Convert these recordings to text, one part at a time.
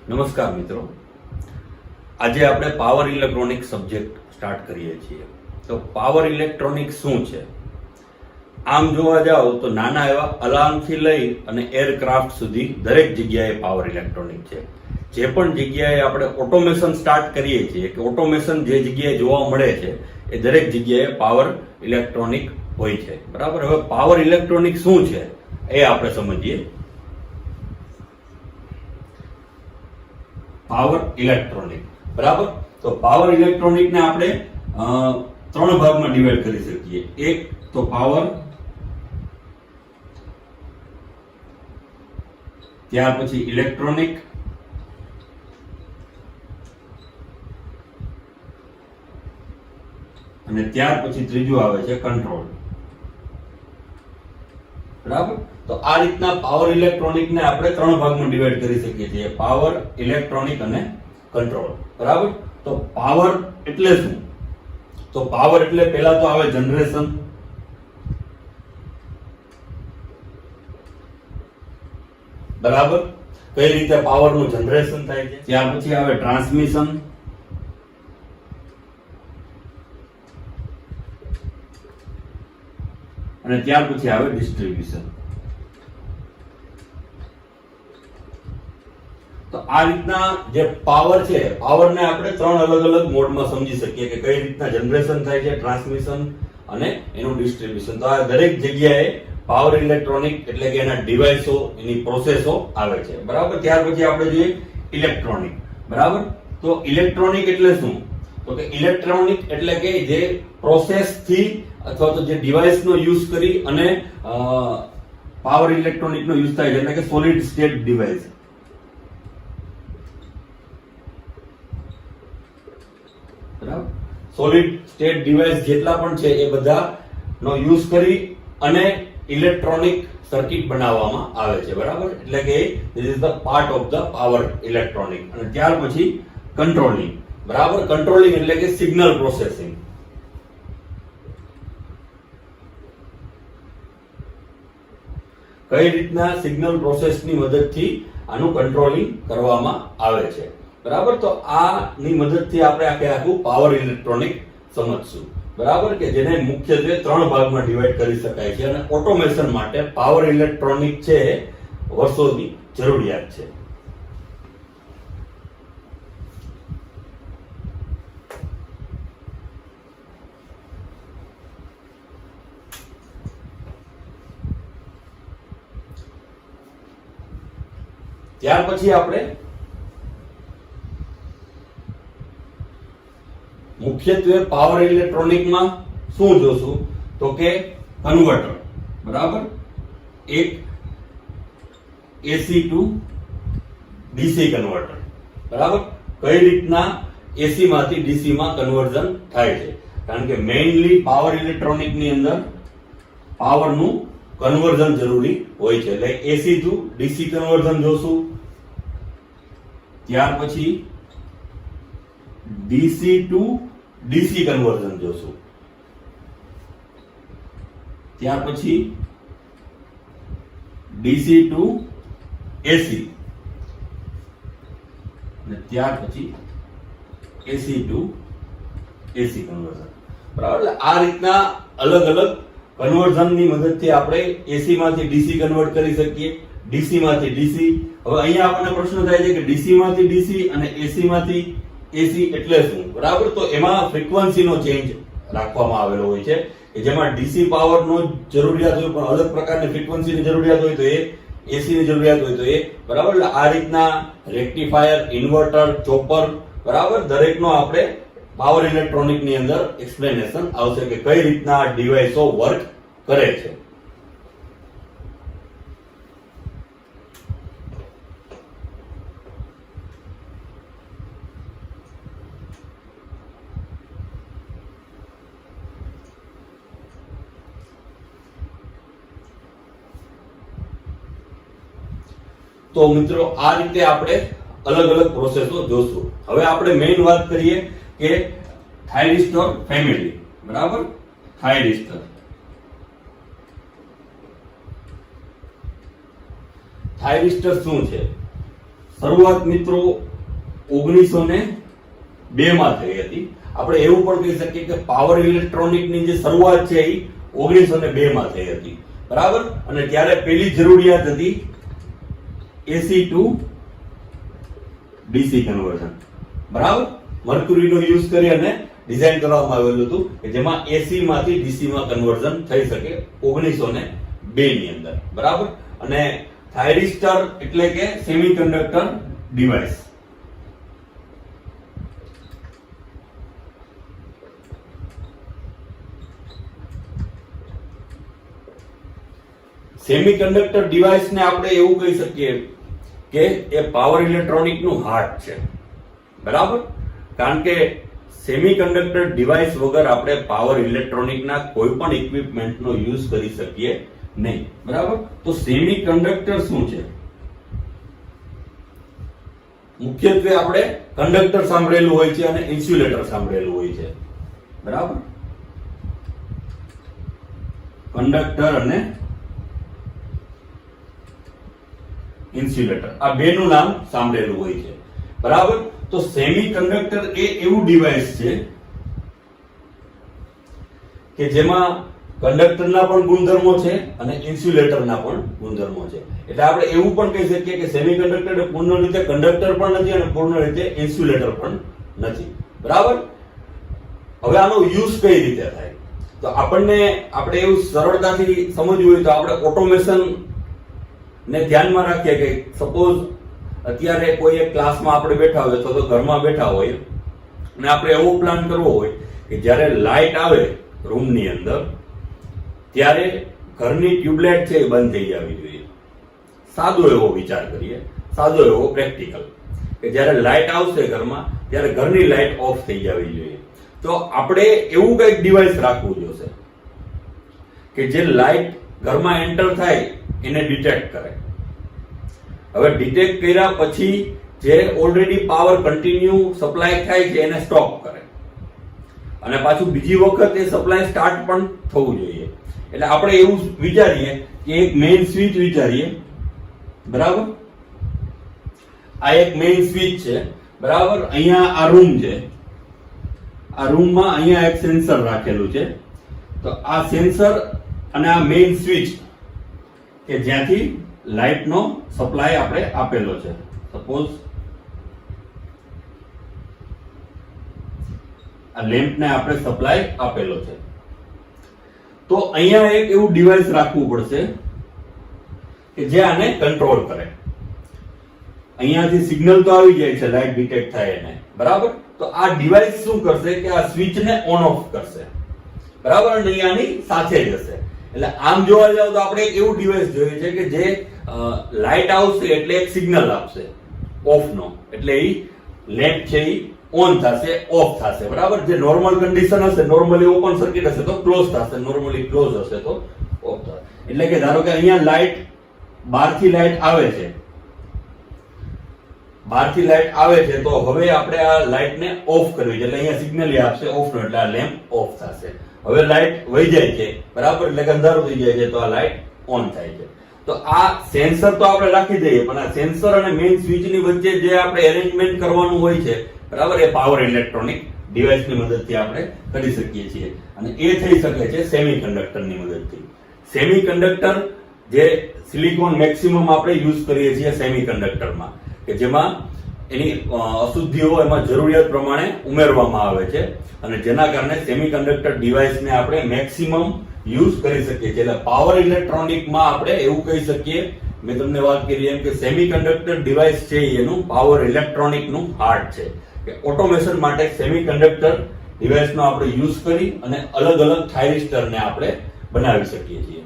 નમસ્કાર મિત્રો, આજે આપણે પાવર ઇલેક્ટ્રોનિક સબ્જેક્ટ સ્ટાર્ટ કરીએ છીએ. તો પાવર ઇલેક્ટ્રોનિક શું છે? આમ જોવા જાવ તો નાના એવા અલાર્મથી લઈ અને એરક્રાફ્ટ સુધી દરેક જગ્યાએ પાવર ઇલેક્ટ્રોનિક છે. જે પણ જગ્યાએ આપણે ઓટોમેશન સ્ટાર્ટ કરીએ છીએ કે ઓટોમેશન જે જગ્યાએ જોવા મળે છે એ દરેક જગ્યાએ પાવર ઇલેક્ટ્રોનિક હોય છે. બરાબર. હવે પાવર ઇલેક્ટ્રોનિક શું છે એ આપણે સમજીએ. પાવર ઇલેક્ટ્રોનિક, બરાબર. તો પાવર ઇલેક્ટ્રોનિક ને આપણે ત્રણ ભાગમાં ડિવાઈડ કરી શકીએ. એક તો પાવર, ત્યાર પછી ઇલેક્ટ્રોનિક, અને ત્યાર પછી ત્રીજું આવે છે કંટ્રોલ. બરાબર. તો આ રીતના પાવર ઇલેક્ટ્રોનિક ને આપણે ત્રણ ભાગમાં ડિવાઈડ કરી શકીએ છીએ: પાવર, ઇલેક્ટ્રોનિક અને કંટ્રોલ. બરાબર. તો પાવર એટલે શું? તો પાવર એટલે પહેલા તો આવે જનરેશન. બરાબર. કઈ રીતે પાવર નું જનરેશન થાય છે. ત્યાર પછી આવે ટ્રાન્સમિશન, અને ત્યાર પછી આવે ડિસ્ટ્રીબ્યુશન. તો આ રીતના જે પાવર છે, પાવરને આપણે ત્રણ અલગ અલગ મોડમાં સમજી શકીએ કે કઈ રીતના જનરેશન થાય છે, ટ્રાન્સમિશન અને એનું ડિસ્ટ્રીબ્યુશન. તો આ દરેક જગ્યાએ પાવર ઇલેક્ટ્રોનિક એટલે કે એના ડિવાઇસો, એની પ્રોસેસો આવે છે. બરાબર. ત્યાર પછી આપણે જોઈએ ઇલેક્ટ્રોનિક. બરાબર. તો ઇલેક્ટ્રોનિક એટલે શું? તો કે ઇલેક્ટ્રોનિક એટલે કે જે પ્રોસેસ થી અથવા તો જે ડિવાઇસ નો યુઝ કરી અને પાવર ઇલેક્ટ્રોનિક નો યુઝ થાય છે, એટલે કે સોલિડ સ્ટેટ ડિવાઇસ. બરાબર. સોલિડ સ્ટેટ ડિવાઇસ જેટલા પણ છે એ બધા નો યુઝ કરી અને ઇલેક્ટ્રોનિક સર્કિટ બનાવવામાં આવે છે. બરાબર. એટલે કે this is the part of the power electronic. અને ત્યાર પછી કંટ્રોલિંગ. બરાબર. કંટ્રોલિંગ એટલે કે સિગ્નલ પ્રોસેસિંગ. કઈ રીતના સિગ્નલ પ્રોસેસની મદદથી આનું કંટ્રોલિંગ કરવામાં આવે છે. બરાબર. તો આની મદદથી આપણે આખું પાવર ઇલેક્ટ્રોનિક સમજશું. બરાબર. કે જેને મુખ્યત્વે ત્રણ ભાગમાં ડિવાઈડ કરી શકાય છે અને ઓટોમેશન માટે પાવર ઇલેક્ટ્રોનિક છે વર્ષોની જરૂરિયાત છે. ત્યાર પછી આપણે મુખ્યત્વે પાવર ઇલેક્ટ્રોનિકમાં શું જોશું? તો કે કન્વર્ટર. બરાબર. એક એસી ટુ ડીસી કન્વર્ટર. બરાબર. કઈ રીતના એસી માંથી ડીસી માં કન્વર્ઝન થાય છે? કારણ કે મેઇનલી પાવર ઇલેક્ટ્રોનિક ની અંદર પાવરનું કન્વર્ઝન જરૂરી હોય છે. એટલે એસી ટુ ડીસી કન્વર્ઝન જોશું. ત્યાર પછી ડીસી ટુ ડીસી કન્વર્ઝન જોશું. ત્યાર પછી ડીસી ટુ એસી, અને ત્યાર પછી એસી ટુ એસી કન્વર્ઝન. બરાબર. આ રીતના અલગ અલગ કન્વર્ઝનની મદદથી આપણે એસી માંથી ડીસી કન્વર્ટ કરી શકીએ, ડીસી માંથી ડીસી. હવે અહીંયા આપણને પ્રશ્ન થાય છે કે ડીસી માંથી ડીસી અને એસી માંથી એસી એટલે શું? બરાબર. તો એમાં ફ્રીક્વન્સીનો ચેન્જ રાખવામાં આવેલો હોય છે કે જેમાં ડીસી પાવરનો જરૂરિયાત હોય પણ અલગ પ્રકારની ફ્રીક્વન્સીની જરૂરિયાત હોય તો એ એસી ની જરૂરિયાત હોય તો એ. બરાબર. એટલે આ રીતના રેક્ટિફાયર, ઇન્વર્ટર, ચોપર, બરાબર, દરેકનો આપણે પાવર ઇલેક્ટ્રોનિક ની અંદર એક્સપ્લેનેશન આવશે કે કઈ રીતના ડિવાઇસો વર્ક કરે છે. તો મિત્રો આ રીતે આપણે અલગ અલગ પ્રોસેસો જોશું. હવે આપણે મેઇન વાત કરીએ કે થાઇરિસ્ટર ફેમિલી. બરાબર. થાઇરિસ્ટર થાઇરિસ્ટર શું છે? શરૂઆત મિત્રો 1902 માં થઈ હતી. આપણે એવું પણ કહી શકીએ કે પાવર ઇલેક્ટ્રોનિકની જે શરૂઆત છે એ 1902 માં થઈ હતી, બરાબર. અને ત્યારે પહેલી જરૂરિયાત હતી એસી ટુ ડીસી કન્વર્ઝન, બરાબર. મર્ક્યુરીનો યુઝ કરી અને ડિઝાઇન કરવામાં આવેલું હતું કે જેમાં એસી માંથી ડીસી માં કન્વર્ઝન થઈ શકે 1902 ની અંદર, બરાબર. અને થાઇરિસ્ટર એટલે કે સેમિકન્ડક્ટર ડિવાઇસ. સેમિકન્ડક્ટર ડિવાઇસ ને આપણે એવું કહી શકીએ કે એ પાવર ઇલેક્ટ્રોનિક નું હાર્ટ છે, બરાબર. કારણ કે સેમિકન્ડક્ટર ડિવાઇસ વગર આપણે પાવર ઇલેક્ટ્રોનિકના કોઈ પણ ઇક્વિપમેન્ટનો યુઝ કરી શકીએ નહીં, બરાબર. તો સેમિકન્ડક્ટર શું છે? મુખ્યત્વે આપણે કંડક્ટર સાંભળેલું હોય છે અને ઇન્સ્યુલેટર સાંભળેલું હોય છે, બરાબર. કંડક્ટર અને ઇન્સ્યુલેટર આ બેનું નામ સાંભળેલું હોય છે, બરાબર. તો સેમિકન્ડક્ટર એ એવું ડિવાઇસ છે કે જેમાં કંડક્ટરના પણ ગુણધર્મો છે અને ઇન્સ્યુલેટરના પણ ગુણધર્મો છે. એટલે આપણે એવું પણ કહી શકીએ કે સેમિકન્ડક્ટર પૂર્ણ રીતે કંડક્ટર પણ નથી અને પૂર્ણ રીતે ઇન્સ્યુલેટર પણ નથી, બરાબર. હવે આનો યુઝ કઈ રીતે થાય? તો આપણે એવું સરળતાથી સમજવું હોય તો આપણે ઓટોમેશન ને ધ્યાનમાં રાખીએ કે સપોઝ અત્યારે કોઈ એક ક્લાસમાં આપણે બેઠા હોય તો ઘરમાં બેઠા હોય અને આપણે એવો પ્લાન કરવો હોય કે જ્યારે લાઇટ આવે રૂમની અંદર ત્યારે ઘરની ટ્યુબલાઇટ છે એ બંધ થઈ જવી જોઈએ. સાદો એવો વિચાર કરીએ, સાદો એવો પ્રેક્ટિકલ કે જ્યારે લાઇટ આવશે ઘરમાં ત્યારે ઘરની લાઇટ ઓફ થઈ જવી જોઈએ. તો આપણે એવું કંઈક ડિવાઇસ રાખવું જોશે કે જે લાઇટ ઘરમાં એન્ટર થાય એને ડિટેક્ટ કરે. હવે ડિટેક્ટ કર્યા પછી જે ઓલરેડી પાવર કન્ટિન્યુ સપ્લાય થાય છે એને સ્ટોપ કરે અને પાછું બીજી વખત એ સપ્લાય સ્ટાર્ટ પણ થવું જોઈએ. એટલે આપણે એવું વિચારીએ કે એક મેઇન સ્વિચ વિચારીએ, બરાબર. આ એક મેઇન સ્વિચ છે, બરાબર. અહીંયા આ રૂમ છે, આ રૂમમાં અહીંયા એક સેન્સર રાખેલું છે. તો આ સેન્સર અને આ મેઇન સ્વિચ કે જ્યાંથી લાઇટનો સપ્લાય આપણે આપેલો છે. સપોઝ આ લેમ્પને આપણે સપ્લાય આપેલો છે. તો અહીંયા એક એવું ડિવાઇસ રાખવું પડશે કે જે આને કંટ્રોલ કરે. અહીંયાથી સિગ્નલ તો આવી જાય છે લાઇટ ડિટેક્ટ થાય એને, બરાબર. તો આ ડિવાઇસ શું કરશે કે આ સ્વિચને ઓન ઓફ કરશે, બરાબર. અને અહીંયાની સાથે જ હશે. એટલે આમ જોવા જાવ તો આપણે એક એવું ડિવાઇસ જોઈએ છે કે જે લાઇટ આવશે એટલે એક સિગ્નલ આપશે ઓફ નો, એટલે એ લેમ્પ છે એ ઓન થશે, ઓફ થશે, બરાબર. જે નોર્મલ કન્ડિશન હશે, નોર્મલી ઓપન સર્કિટ હશે તો ક્લોઝ થશે, નોર્મલી ક્લોઝ હશે તો ઓફ થશે. એટલે કે ધારો કે અહીંયા લાઇટ બહારથી લાઇટ આવે છે, બહારથી લાઇટ આવે છે તો હવે આપણે આ લાઇટને ઓફ કરવી છે. એટલે અહીંયા સિગ્નલ આપશે ઓફ નો, એટલે આ લેમ્પ ઓફ થશે. હવે લાઇટ વહી જાય છે, બરાબર. એટલે કે અંધારું થઈ જાય છે તો આ લાઇટ ઓન થાય છે. તો આ સેન્સર તો આપણે રાખી દઈએ, પણ આ સેન્સર અને મેઇન સ્વિચની વચ્ચે જે આપણે એરેન્જમેન્ટ કરવાનું હોય છે, બરાબર, એ પાવર ઇલેક્ટ્રોનિક ડિવાઇસની મદદથી આપણે કરી શકીએ છીએ. અને એ થઈ શકે છે સેમિકન્ડક્ટરની મદદથી. સેમિકન્ડક્ટર જે સિલિકોન મેક્સિમમ આપણે યુઝ કરીએ છીએ સેમિકન્ડક્ટરમાં, કે જેમાં એની અશુદ્ધિઓ એમાં જરૂરિયાત પ્રમાણે ઉમેરવામાં આવે છે અને જેના કારણે સેમિકન્ડક્ટર ડિવાઇસને આપણે મેક્સિમમ યુઝ કરી શકીએ છીએ. એટલે પાવર ઇલેક્ટ્રોનિકમાં આપણે એવું કહી શકીએ, મેં તમને વાત કરી એમ કે સેમિકન્ડક્ટર ડિવાઇસ છે એનું પાવર ઇલેક્ટ્રોનિકનું હાર્ટ છે. કે ઓટોમેશન માટે સેમિકન્ડક્ટર ડિવાઇસનો આપણે યુઝ કરી અને અલગ અલગ થાઇરિસ્ટરને આપણે બનાવી શકીએ છીએ.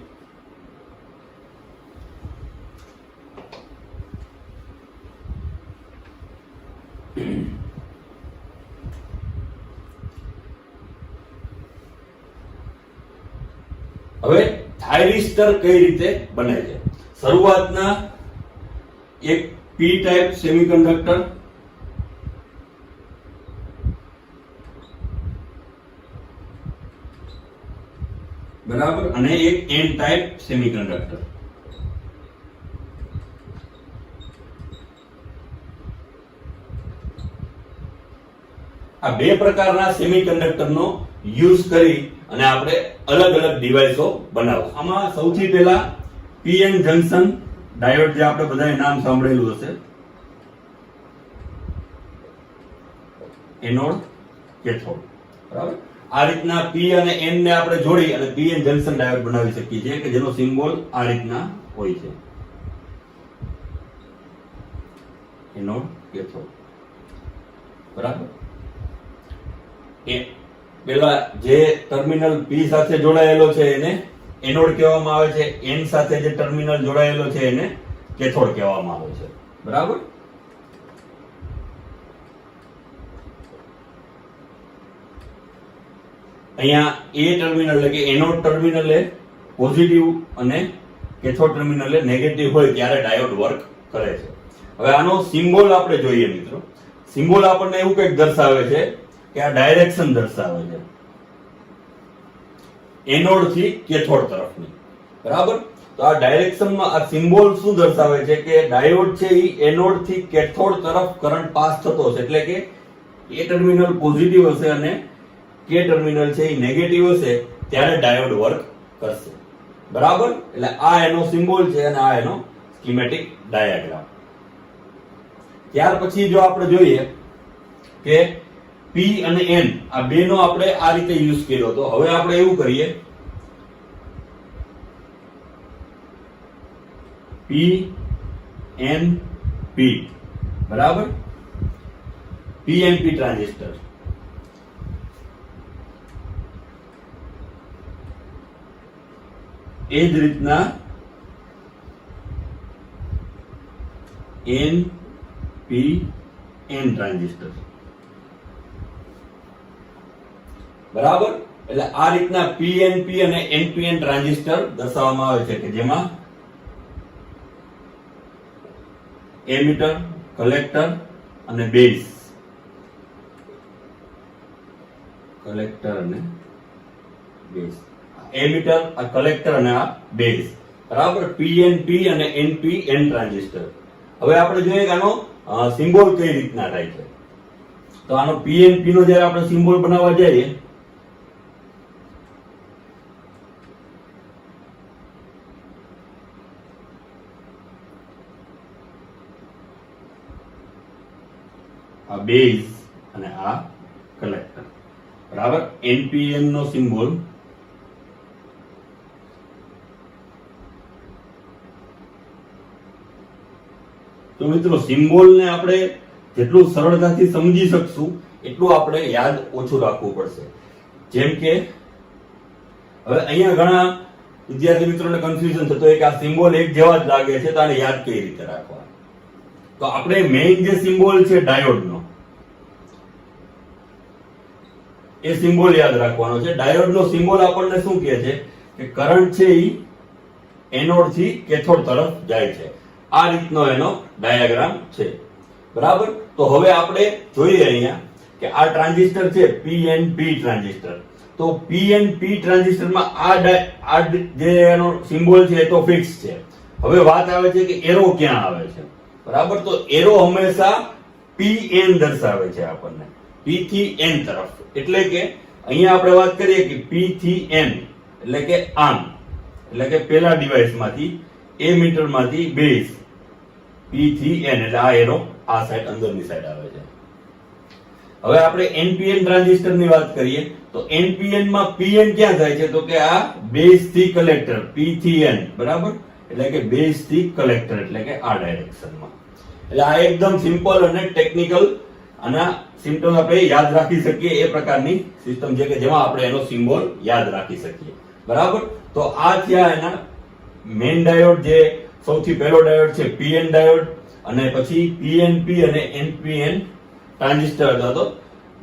હવે થાઇરિસ્ટર કઈ રીતે બને છે? શરૂઆતના એક પી ટાઈપ સેમિકન્ડક્ટર, બરાબર, અને એક એન ટાઈપ સેમિકન્ડક્ટર. આ બે પ્રકારના સેમિકન્ડક્ટરનો યુઝ કરી અને આપણે અલગ અલગ ડિવાઇસો બનાવશું. આમાં સૌથી પહેલા પીએન જંકશન ડાયોડ, જે આપણે બધાએ નામ સાંભળેલું હશે, એનોડ કેથોડ, બરાબર. આ રીતના પી અને એન ને આપણે જોડી અને પીએન જંકશન ડાયોડ બનાવી શકીએ છીએ કે જેનો સિમ્બોલ આ રીતના હોય છે, એનોડ કેથોડ, બરાબર. એ પેલા જે ટર્મિનલ પી સાથે જોડાયેલો છે એને એનોડ કહેવામાં આવે છે, એન સાથે જે ટર્મિનલ જોડાયેલો છે એને કેથોડ કહેવામાં આવે છે, બરાબર. અહીંયા એ ટર્મિનલ એટલે કે એનોડ ટર્મિનલ એ પોઝિટિવ અને કેથોડ ટર્મિનલ એ નેગેટિવ હોય ત્યારે ડાયોડ વર્ક કરે છે. હવે આનો સિમ્બોલ આપણે જોઈએ મિત્રો. સિમ્બોલ આપણને એવું કંઈક દર્શાવે છે કે આ ડાયરેક્શન દર્શાવે છે એનોડ થી કેથોડ તરફની, બરાબર. તો આ ડાયરેક્શનમાં આ સિમ્બોલ શું દર્શાવે છે કે ડાયોડ છે એ એનોડ થી કેથોડ તરફ કરંટ પાસ થતો હશે, એટલે કે એ ટર્મિનલ પોઝિટિવ હશે અને કે ટર્મિનલ છે એ નેગેટિવ હશે ત્યારે ડાયોડ વર્ક કરશે, બરાબર. એટલે આ એનો સિમ્બોલ છે અને આ એનો સ્કીમેટિક ડાયાગ્રામ. ત્યાર પછી જો આપણે જોઈએ કે પી અને એન આ બેનો આપણે આ રીતે યુઝ કર્યો હતો. હવે આપણે એવું કરીએ, પી એન પી, બરાબર, પીએનપી ટ્રાન્ઝિસ્ટર. એ જ રીતના એન પી એન ટ્રાન્ઝિસ્ટર, બરાબર. એટલે આ રીતના પીએનપી અને એનપીએન ટ્રાન્ઝિસ્ટર દર્શાવવામાં આવે છે કે જેમાં એમીટર, કલેક્ટર અને બેઝ, કલેક્ટર અને બેઝ, એમીટર, આ કલેક્ટર અને આ બેઝ, બરાબર. પીએનપી અને એનપીએન ટ્રાન્ઝિસ્ટર. હવે આપણે જોઈએ કે આનો સિમ્બોલ કઈ રીતના થાય છે. તો આનો પીએનપી નો જ્યારે આપણે સિમ્બોલ બનાવવા જઈએ આ બેઝ અને આ કલેક્ટર, બરાબર. એનપીએન નો સિમ્બોલ તો મિત્રો સિમ્બોલ ને આપણે જેટલું સરળતાથી સમજી શકશું એટલું આપણે યાદ ઓછું રાખવું પડશે. જેમ કે હવે અહીંયા ઘણા વિદ્યાર્થી મિત્રોને કન્ફ્યુઝન થતું હોય કે આ સિમ્બોલ એક જેવા જ લાગે છે તો આને યાદ કઈ રીતે રાખવા. તો આપણે મેઇન જે સિમ્બોલ છે ડાયોડનો એ સિમ્બોલ યાદ રાખવાનો છે. ડાયોડનો સિમ્બોલ આપણને શું કહે છે કે કરંટ છે એ એનોડ થી કેથોડ તરફ જાય છે. આ રીતનો એનો ડાયાગ્રામ છે, બરાબર. તો હવે આપણે જોઈએ અહીંયા કે આ ટ્રાન્ઝિસ્ટર છે પીએનપી ટ્રાન્ઝિસ્ટર. તો પીએનપી ટ્રાન્ઝિસ્ટરમાં આ જે એનો સિમ્બોલ છે એ તો ફિક્સ છે. હવે વાત આવે છે કે એરો ક્યાં આવે છે, બરાબર. તો એરો હંમેશા પીએન દર્શાવે છે આપણને, પી થી એન તરફ. એટલે કે અહીંયા આપણે વાત કરીએ કે પી થી એન એટલે કે આમ, એટલે કે પેલા ડિવાઇસમાંથી એમીટર માંથી બેઝ, પી થી એન એટલે આ એરો આ સાઈડ અંદરની સાઈડ આવે છે. હવે આપણે એનપીએન ટ્રાન્ઝિસ્ટર ની વાત કરીએ તો એનપીએન માં પીએન ક્યાં થાય છે તો કે આ બેઝ થી કલેક્ટર, પી થી એન, બરાબર. એટલે કે બેઝ થી કલેક્ટર એટલે કે આ ડાયરેક્શનમાં. એટલે આ એકદમ સિમ્પલ અને ટેકનિકલ અને સિમ્પટમ આપણે યાદ રાખી શકીએ એ પ્રકારની સિસ્ટમ છે કે જેમાં આપણે એનો સિમ્બોલ યાદ રાખી શકીએ, બરાબર. તો આ થયા એના મેઇન ડાયોડ, જે સૌથી પહેલો ડાયોડ છે પીએન ડાયોડ, અને પછી પીએનપી અને એનપીએન ટ્રાન્ઝિસ્ટર અથવા તો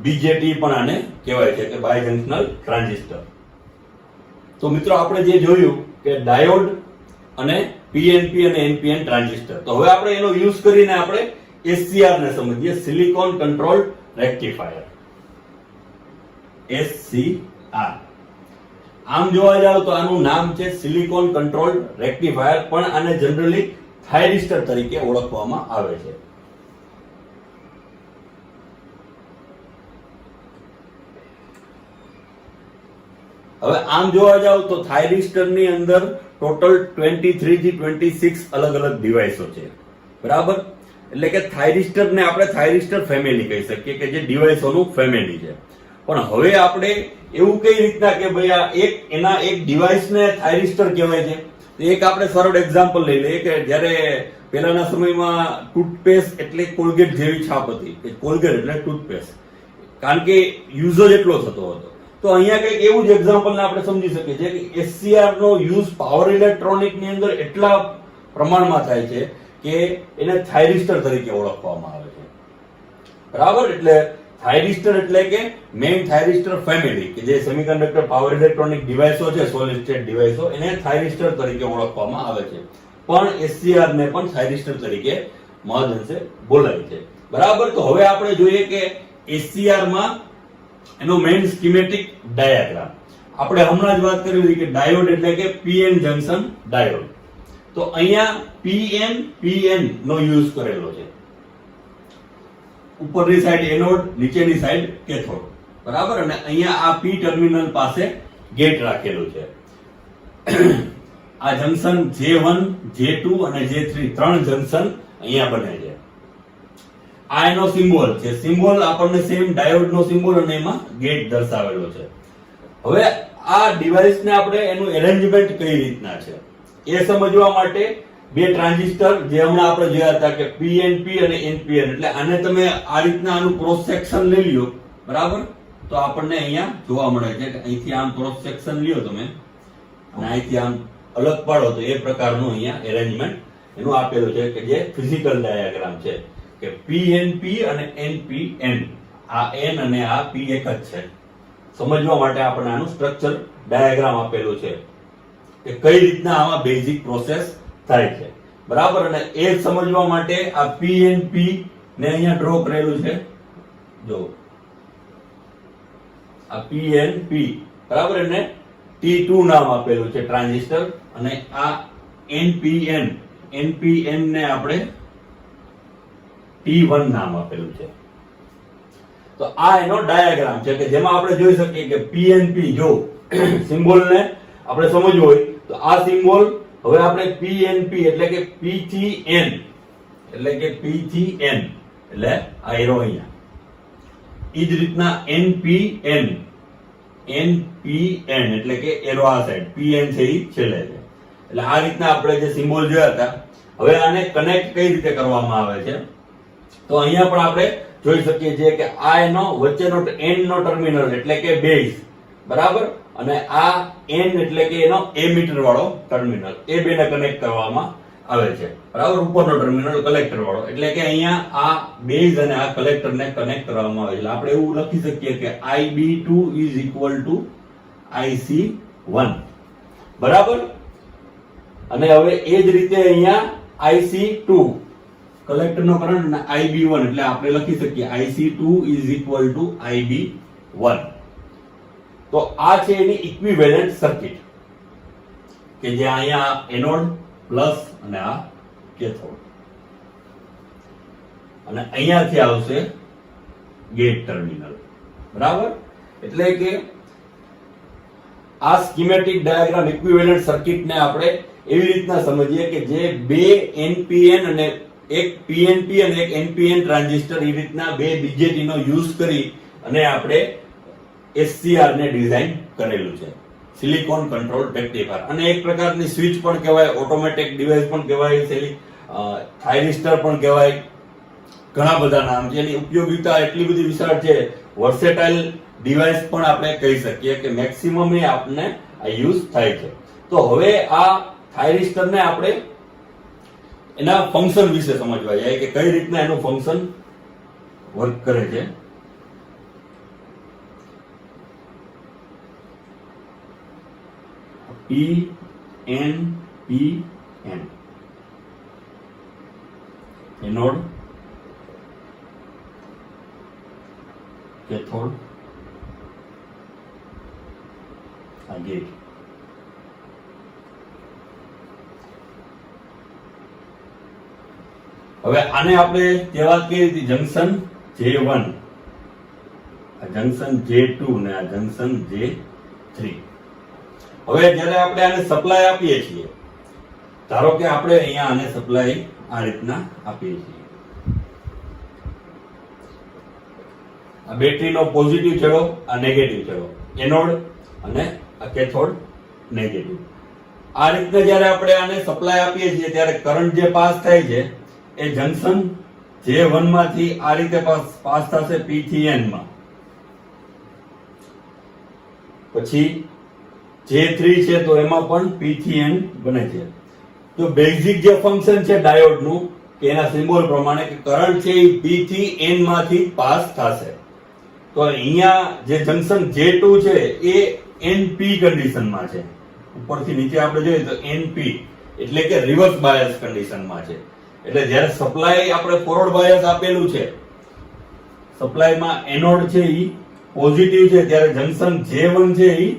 બીજેટી પણ આને કહેવાય છે કે બાય જંક્શનલ ટ્રાન્ઝિસ્ટર. તો મિત્રો આપણે જે જોયું કે ડાયોડ અને પીએનપી અને એનપીએન ટ્રાન્ઝિસ્ટર. તો હવે આપણે એનો યુઝ કરીને આપણે એસસીઆર ને સમજીએ, સિલિકોન કંટ્રોલ રેક્ટિફાયર, એસસીઆર. આમ જોવા જાવ તો આનું નામ છે સિલિકોન કંટ્રોલ રેક્ટિફાયર, પણ આને જનરલી થાઇરિસ્ટર તરીકે ઓળખવામાં આવે છે. હવે આમ જોવા જાવ તો થાઇરિસ્ટર ની અંદર ટોટલ 23 થી 26 અલગ અલગ ડિવાઇસો છે, બરાબર. એટલે કે થાઇરિસ્ટર ને આપણે થાઇરિસ્ટર ફેમિલી કહી શકીએ કે જે ડિવાઇસોનું ફેમિલી છે. પણ હવે આપણે એવું કઈ રીતના કે ભાઈ આ એના એક ડિવાઇસને થાઇરિસ્ટર કહેવાય છે. એક આપણે સરળ એક્ઝામ્પલ લઈ લઈએ કે જ્યારે પહેલાના સમયમાં ટૂથપેસ્ટ એટલે કોલગેટ જેવી છાપ હતી કે કોલગેટ એટલે ટૂથપેસ્ટ, કારણ કે યુઝ જ એટલો થતો હતો. તો અહીંયા કંઈક એવું જ એક્ઝામ્પલને આપણે સમજી શકીએ છીએ કે SCR નો યુઝ પાવર ઇલેક્ટ્રોનિક ની અંદર એટલા પ્રમાણમાં થાય છે કે એને થાઇરિસ્ટર તરીકે ઓળખવામાં આવે છે, બરાબર. એટલે થાઇરિસ્ટર એટલે કે મેઇન થાઇરિસ્ટર ફેમિલી કે જે સેમિકન્ડક્ટર પાવર ઇલેક્ટ્રોનિક ડિવાઇસો છે, સોલિડ સ્ટેટ ડિવાઇસો, એને થાઇરિસ્ટર તરીકે ઓળખવામાં આવે છે. પણ SCR ને પણ થાઇરિસ્ટર તરીકે મહદઅંશે બોલાય છે, બરાબર. તો હવે આપણે જોઈએ કે SCR માં એનો મેઇન સ્કીમેટિક ડાયાગ્રામ આપણે હમણાં જ વાત કરેલી કે ડાયોડ એટલે કે PN જંકશન ડાયોડ. તો અહીંયા PN નો યુઝ કરેલો છે. ઉપરની સાઈડ એનોડ, નીચેની સાઈડ કેથોડ, બરાબર. અને અહીંયા આ P ટર્મિનલ પાસે ગેટ રાખેલું છે. આ જંકશન J1, J2 અને J3 ત્રણ જંકશન અહીંયા બને છે. આ એનો સિમ્બોલ છે. સિમ્બોલ આપણને સેમ ડાયોડ નો સિમ્બોલ અને એમાં ગેટ દર્શાવેલો છે. હવે આ ડિવાઇસ ને આપણે એનું એરેન્જમેન્ટ કઈ રીતના છે એ સમજવા માટે બે ટ્રાન્ઝિસ્ટર જે હમણાં આપણે જોયા હતા કે PNP અને NPN, એટલે આને તમે આ રીતના આનું ક્રોસ સેક્શન લઈ લ્યો, બરાબર. તો આપણને અહીંયા જોવા મળે છે કે અહીંથી આમ ક્રોસ સેક્શન લ્યો તમે અને અહીંથી આમ અલગ પાડો તો એ પ્રકારનું અહીંયા એરેન્જમેન્ટ એનું આપેલું છે કે જે ફિઝિકલ ડાયાગ્રામ છે કે PNP અને NPN, આ N અને આ P એક જ છે. સમજવા માટે આપણે આનું સ્ટ્રક્ચર ડાયાગ્રામ આપેલું છે કે કઈ રીતના આમાં બેઝિક પ્રોસેસ થાય છે, બરાબર. અને એ સમજવા માટે આ PNP ને અહીંયા ડ્રો કરેલું છે, જો આ PNP, બરાબર. એને T2 નામ આપેલું છે ટ્રાન્ઝિસ્ટર, અને આ NPN ને આપણે T1 નામ આપેલું છે. તો આ એનો ડાયાગ્રામ છે કે જેમાં આપણે જોઈ શકીએ કે PNP, જો સિમ્બોલ ને આપણે સમજવું હોય તો આ સિમ્બોલ હવે આપણે PNP એટલે કે P થી N, એટલે કે P થી N એટલે આ એરો અહીંયા. એ જ રીતના NPN એટલે કે એરો આ સાઈડ, PN છે એ છેલ્લે છે. એટલે આ રીતના આપણે જે સિમ્બોલ જોયા હતા. હવે આને કનેક્ટ કઈ રીતે કરવામાં આવે છે તો અહીંયા પણ આપણે જોઈ શકીએ છીએ કે આ એનો વચ્ચેનો N નો ટર્મિનલ એટલે કે બેઝ, બરાબર. અને આ N એટલે કે એનો એમીટર વાળો ટર્મિનલ, એ બેને કનેક્ટ કરવામાં આવે છે, બરાબર. ઉપરનો ટર્મિનલ કલેક્ટર વાળો, એટલે કે અહીંયા આ બેઝ અને આ કલેક્ટરને કનેક્ટ કરવામાં આવે છે. આપણે એવું લખી શકીએ કે IB2 is equal to IC1, બરાબર. અને હવે એ જ રીતે અહીંયા IC2 કલેક્ટરનો કરંટ અને IB1, એટલે આપણે લખી શકીએ IC2 is equal to IB1. તો આ છે એની ઇક્વિવેલન્ટ સર્કિટ કે જે અહીંયા એનોડ પ્લસ અને આ કેથોડ, અને અહીંયાથી આવશે ગેટ ટર્મિનલ, બરાબર. એટલે કે આ સ્કીમેટિક ડાયાગ્રામ ઇક્વિવેલન્ટ સર્કિટને આપણે એવી રીતના સમજીએ કે જે બે NPN અને એક PNP અને એક NPN ટ્રાન્ઝિસ્ટર એ રીતના બે BJT નો યુઝ કરી અને આપણે SCR ને ડિઝાઇન કરેલું છે, સિલિકોન કંટ્રોલ રેક્ટિફાયર. અને એક પ્રકારની સ્વિચ પણ કહેવાય, ઓટોમેટિક ડિવાઇસ પણ કહેવાય, થાઇરિસ્ટર પણ કહેવાય, ઘણા બધા નામ છે. એની ઉપયોગિતા એટલી બધી વિશાળ છે, વર્સેટાઇલ ડિવાઇસ પણ આપણે કહી શકીએ કે મેક્સિમમ એ આપણને આ યુઝ થાય છે. તો હવે આ થાઇરિસ્ટરને આપણે એના ફંક્શન વિશે સમજવા જાય કે કઈ રીતના એનું ફંક્શન વર્ક કરે છે. PNPN એનોડ, કેથોડ, આ ગેટ. હવે આને આપણે તે વાત કરી હતી જંકશન J1, આ જંકશન J2 ને આ જંકશન J3. હવે જ્યારે આપણે આને સપ્લાય આપીએ છીએ, ધારો કે આપણે અહીંયા આને સપ્લાય આ રીતના આપીએ છીએ, આ બેટરીનો પોઝિટિવ છેડો, આ નેગેટિવ છેડો, એનોડ અને આ કેથોડ નેગેટિવ. આ રીતે જ્યારે આપણે આને સપ્લાય આપીએ છીએ ત્યારે કરંટ જે પાસ થાય છે એ જંકશન J1 માંથી આ રીતે પાસ થશે P થી N માં, પછી J3 છે તો એમાં પણ P થી N બને છે. તો બેઝિક જે ફંક્શન છે ડાયોડ નું કે એના સિમ્બોલ પ્રમાણે કે કરંટ છે એ P થી N માંથી પાસ થશે. તો અહીંયા જે જંકશન J2 છે એ NP કન્ડિશનમાં છે, ઉપરથી નીચે આપણે જોઈએ તો NP એટલે કે રિવર્સ બાયસ કન્ડિશનમાં છે. એટલે જ્યારે સપ્લાય આપણે ફોરવર્ડ બાયસ આપેલું છે, સપ્લાયમાં એનોડ છે ઈ પોઝિટિવ છે, ત્યારે જંકશન J1 છે ઈ